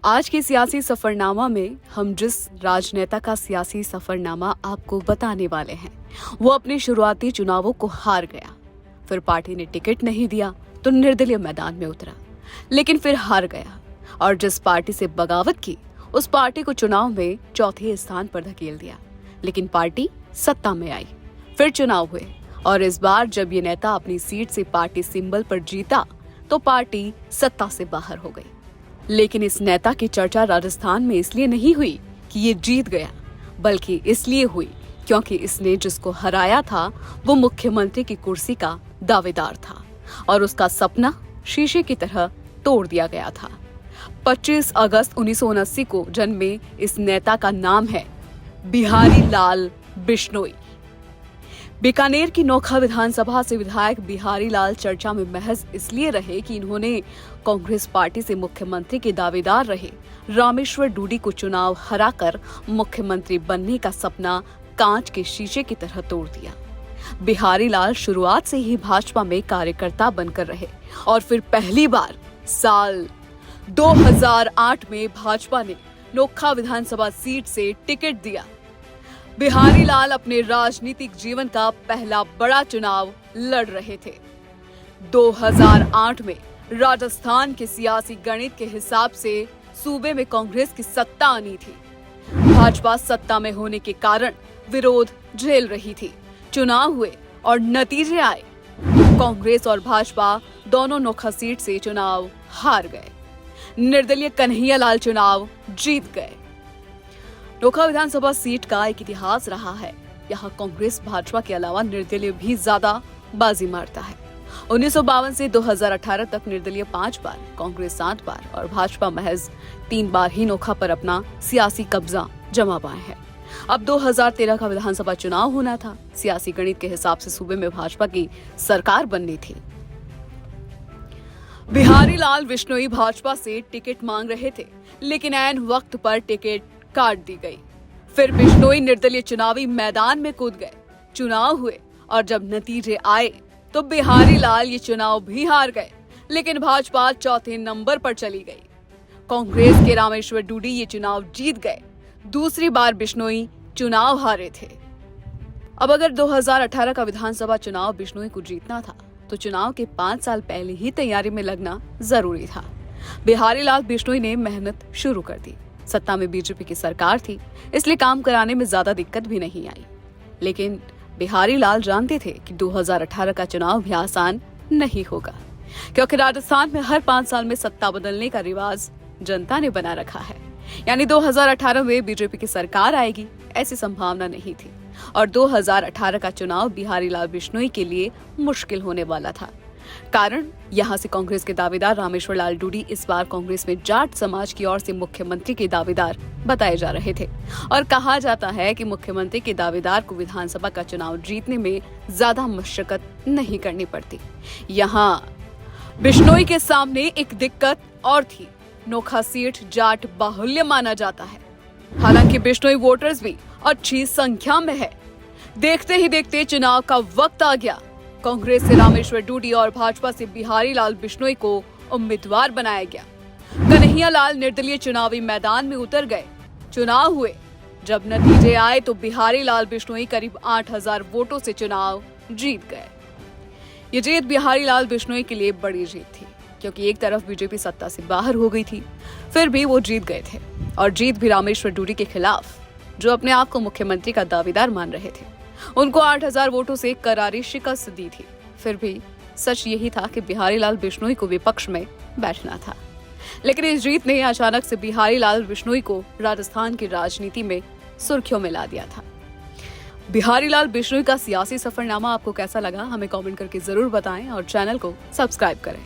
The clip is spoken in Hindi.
आज के सियासी सफरनामा में हम जिस राजनेता का सियासी सफरनामा आपको बताने वाले हैं वो अपने शुरुआती चुनावों को हार गया। फिर पार्टी ने टिकट नहीं दिया तो निर्दलीय मैदान में उतरा, लेकिन फिर हार गया और जिस पार्टी से बगावत की उस पार्टी को चुनाव में चौथे स्थान पर धकेल दिया। लेकिन पार्टी सत्ता में आई, फिर चुनाव हुए और इस बार जब ये नेता अपनी सीट से पार्टी सिंबल पर जीता तो पार्टी सत्ता से बाहर हो गई। लेकिन इस नेता की चर्चा राजस्थान में इसलिए नहीं हुई कि ये जीत गया, बल्कि इसलिए हुई क्योंकि इसने जिसको हराया था वो मुख्यमंत्री की कुर्सी का दावेदार था और उसका सपना शीशे की तरह तोड़ दिया गया था। 25 अगस्त 1979 को जन्मे इस नेता का नाम है बिहारी लाल बिश्नोई। बीकानेर की नोखा विधानसभा से विधायक बिहारी लाल चर्चा में महज इसलिए रहे कि इन्होंने कांग्रेस पार्टी से मुख्यमंत्री के दावेदार रहे रामेश्वर डूडी को चुनाव हराकर मुख्यमंत्री बनने का सपना कांच के शीशे की तरह तोड़ दिया। बिहारी लाल शुरुआत से ही भाजपा में कार्यकर्ता बनकर रहे और फिर पहली बार साल 2008 में भाजपा ने नोखा विधानसभा सीट से टिकट दिया। बिहारी लाल अपने राजनीतिक जीवन का पहला बड़ा चुनाव लड़ रहे थे। 2008 में राजस्थान के सियासी गणित के हिसाब से सूबे में कांग्रेस की सत्ता आनी थी। भाजपा सत्ता में होने के कारण विरोध झेल रही थी। चुनाव हुए और नतीजे आए। कांग्रेस और भाजपा दोनों नोखा सीट से चुनाव हार गए। निर्दलीय कन्हैया लाल चुनाव जीत गए। नोखा विधानसभा सीट का एक इतिहास रहा है। यहाँ कांग्रेस भाजपा के अलावा निर्दलीय भी ज्यादा बाजी मारता है। 1952 से 2018 तक निर्दलीय 5 बार, कांग्रेस 7 बार और भाजपा महज 3 बार ही नोखा पर अपना सियासी कब्जा जमा पाए हैं। अब 2013 का विधानसभा चुनाव होना था। सियासी गणित के हिसाब से सूबे में भाजपा की सरकार बननी थी। बिहारी लाल बिश्नोई भाजपा से टिकट मांग रहे थे, लेकिन ऐन वक्त पर टिकट काट दी गई। फिर बिश्नोई निर्दलीय चुनावी मैदान में कूद गए। चुनाव हुए और जब नतीजे आए तो बिहारी लाल ये चुनाव भी हार गए, लेकिन भाजपा चौथे नंबर पर चली गई। कांग्रेस के रामेश्वर डूडी ये चुनाव जीत गए। दूसरी बार बिश्नोई चुनाव हारे थे। अब अगर 2018 का विधानसभा चुनाव बिश्नोई को जीतना था तो चुनाव के 5 साल पहले ही तैयारी में लगना जरूरी था। बिहारी लाल बिश्नोई ने मेहनत शुरू कर दी। सत्ता में बीजेपी की सरकार थी, इसलिए काम कराने में ज्यादा दिक्कत भी नहीं आई। लेकिन बिहारी लाल जानते थे कि 2018 का चुनाव भी आसान नहीं होगा, क्योंकि राजस्थान में हर 5 साल में सत्ता बदलने का रिवाज जनता ने बना रखा है। यानी 2018 में बीजेपी की सरकार आएगी ऐसी संभावना नहीं थी और 2018 का चुनाव बिहारी लाल बिश्नोई के लिए मुश्किल होने वाला था। कारण यहाँ से कांग्रेस के दावेदार रामेश्वर लाल डूडी इस बार कांग्रेस में जाट समाज की ओर से मुख्यमंत्री के दावेदार बताए जा रहे थे और कहा जाता है कि मुख्यमंत्री के दावेदार को विधानसभा का चुनाव जीतने में ज्यादा मशक्कत नहीं करनी पड़ती। यहाँ बिश्नोई के सामने एक दिक्कत और थी। नोखा सीट जाट बाहुल्य माना जाता है। हालांकि बिश्नोई वोटर्स भी अच्छी संख्या में है। देखते ही देखते चुनाव का वक्त आ गया। कांग्रेस से रामेश्वर डूडी और भाजपा से बिहारी लाल बिश्नोई को उम्मीदवार बनाया गया। कन्हैया लाल निर्दलीय चुनावी मैदान में उतर गए। चुनाव हुए। जब नतीजे आए तो बिहारी लाल बिश्नोई करीब 8000 वोटों से चुनाव जीत गए। ये जीत बिहारी लाल बिश्नोई के लिए बड़ी जीत थी, क्योंकि एक तरफ बीजेपी सत्ता से बाहर हो गई थी, फिर भी वो जीत गए थे और जीत भी रामेश्वर डूडी के खिलाफ, जो अपने आप को मुख्यमंत्री का दावेदार मान रहे थे। उनको 8000 वोटों से करारी शिकस्त दी थी। फिर भी सच यही था कि बिहारी लाल बिश्नोई को विपक्ष में बैठना था। लेकिन इस जीत ने अचानक से बिहारी लाल बिश्नोई को राजस्थान की राजनीति में सुर्खियों में ला दिया था। बिहारी लाल बिश्नोई का सियासी सफरनामा आपको कैसा लगा, हमें कमेंट करके जरूर बताएं और चैनल को सब्सक्राइब करें।